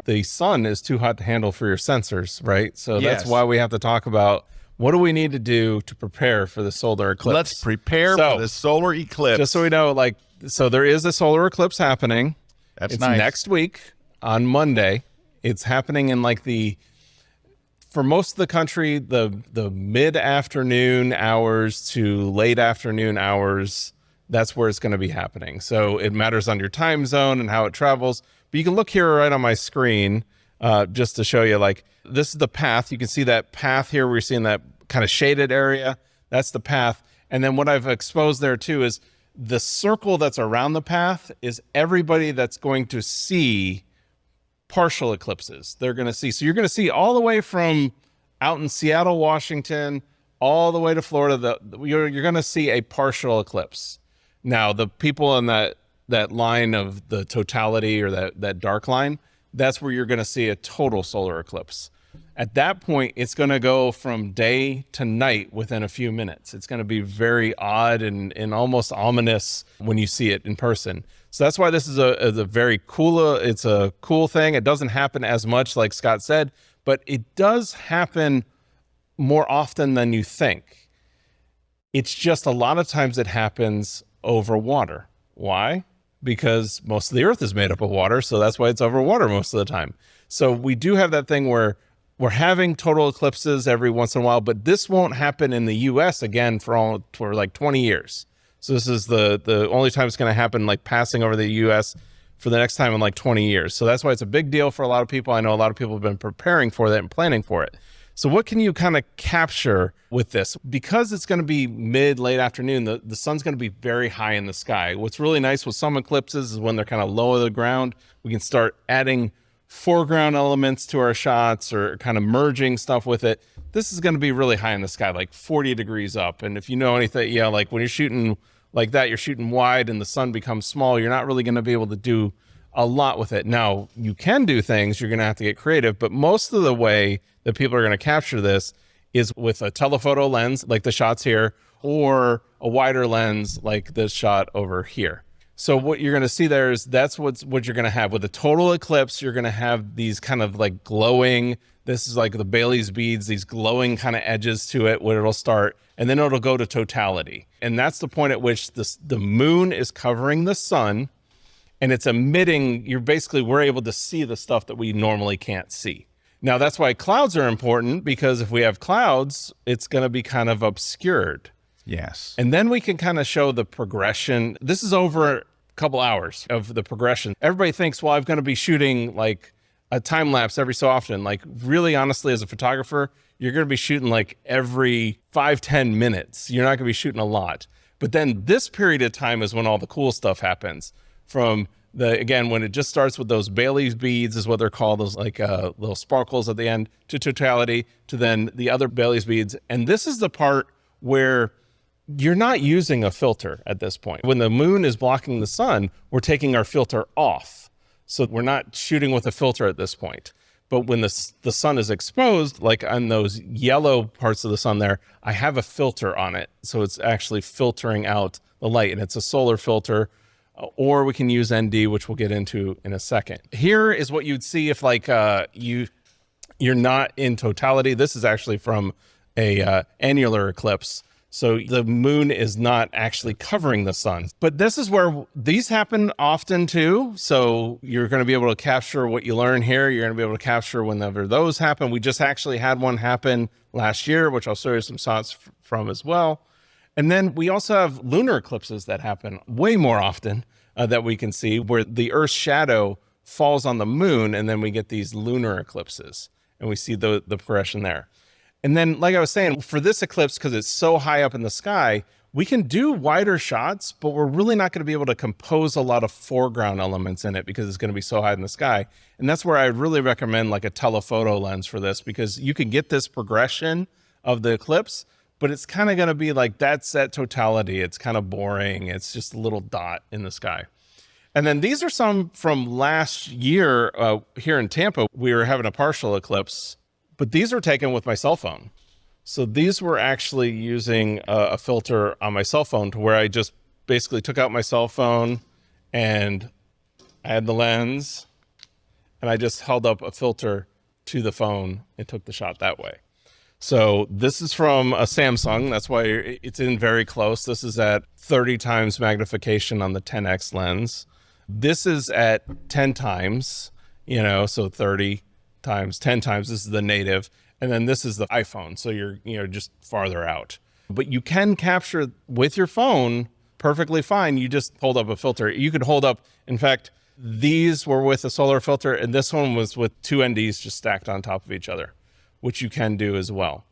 the sun is too hot to handle for your sensors, right? So Yes. that's why we have to talk about what do we need to do to prepare for the solar eclipse. Let's prepare for the solar eclipse. Just so we know, like, so there is a solar eclipse happening. That's it's nice. next week on Monday. It's happening in like for most of the country, the mid-afternoon hours to late afternoon hours, that's where it's going to be happening. So it matters on your time zone and how it travels. But you can look here right on my screen just to show you, like, this is the path. You can see that path here where you're seeing that kind of shaded area. That's the path. And then what I've exposed there too is the circle that's around the path is everybody that's going to see partial eclipses. They're going to see. So you're going to see all the way from out in Seattle, Washington, all the way to Florida. You're going to see a partial eclipse. Now, the people in that line of the totality, or that dark line, that's where you're going to see a total solar eclipse. At that point, it's going to go from day to night within a few minutes. It's going to be very odd and almost ominous when you see it in person. So that's why this is a very cool, it's a cool thing. It doesn't happen as much, like Scott said, but it does happen more often than you think. It's just a lot of times it happens over water. Why? Because most of the earth is made up of water, so that's why it's over water most of the time. So we do have that thing where we're having total eclipses every once in a while, but this won't happen in the US again for like 20 years. So this is the only time it's going to happen, like passing over the US for the next time in like 20 years. So that's why it's a big deal for a lot of people. I know a lot of people have been preparing for that and planning for it. So what can you kind of capture with this? Because it's going to be late afternoon, the sun's going to be very high in the sky. What's really nice with some eclipses is when they're kind of low to the ground, we can start adding foreground elements to our shots or kind of merging stuff with it. This is going to be really high in the sky, like 40 degrees up. And if you know anything, like when you're shooting like that, you're shooting wide and the sun becomes small, you're not really going to be able to do a lot with it. Now, you can do things, you're going to have to get creative, but most of the way that people are going to capture this is with a telephoto lens, like the shots here, or a wider lens, like this shot over here. So what you're going to see there is that's what you're going to have. With a total eclipse, you're going to have these kind of like glowing, this is like the Bailey's beads, these glowing kind of edges to it where it'll start, and then it'll go to totality. And that's the point at which the moon is covering the sun, and it's emitting, we're able to see the stuff that we normally can't see. Now, that's why clouds are important, because if we have clouds, it's going to be kind of obscured. Yes. And then we can kind of show the progression. This is over a couple hours of the progression. Everybody thinks, well, I'm going to be shooting like a time lapse every so often. Like, really, honestly, as a photographer, you're going to be shooting like every 5-10 minutes. You're not going to be shooting a lot. But then this period of time is when all the cool stuff happens. From again, when it just starts with those Bailey's beads is what they're called, those like little sparkles at the end, to totality, to then the other Bailey's beads. And this is the part where you're not using a filter at this point. When the moon is blocking the sun, we're taking our filter off. So we're not shooting with a filter at this point. But when the sun is exposed, like on those yellow parts of the sun there, I have a filter on it. So it's actually filtering out the light, and it's a solar filter, or we can use ND, which we'll get into in a second. Here is what you'd see if like you're not in totality. This is actually from a annular eclipse. So the moon is not actually covering the sun. But this is where these happen often too. So you're going to be able to capture what you learn here. You're going to be able to capture whenever those happen. We just actually had one happen last year, which I'll show you some shots from as well. And then we also have lunar eclipses that happen way more often that we can see, where the Earth's shadow falls on the moon, and then we get these lunar eclipses, and we see the progression there. And then, like I was saying, for this eclipse, because it's so high up in the sky, we can do wider shots, but we're really not going to be able to compose a lot of foreground elements in it because it's going to be so high in the sky. And that's where I really recommend like a telephoto lens for this, because you can get this progression of the eclipse, but it's kind of going to be like, that's at totality. It's kind of boring. It's just a little dot in the sky. And then these are some from last year here in Tampa. We were having a partial eclipse, but these were taken with my cell phone. So these were actually using a filter on my cell phone, to where I just basically took out my cell phone and I had the lens, and I just held up a filter to the phone and took the shot that way. So this is from a Samsung. That's why it's in very close. This is at 30 times magnification on the 10x lens. This is at 10 times, so 30 times, 10 times. This is the native. And then this is the iPhone. So you're just farther out. But you can capture with your phone perfectly fine. You just hold up a filter. You could hold up, in fact, these were with a solar filter, and this one was with two NDs just stacked on top of each other, which you can do as well.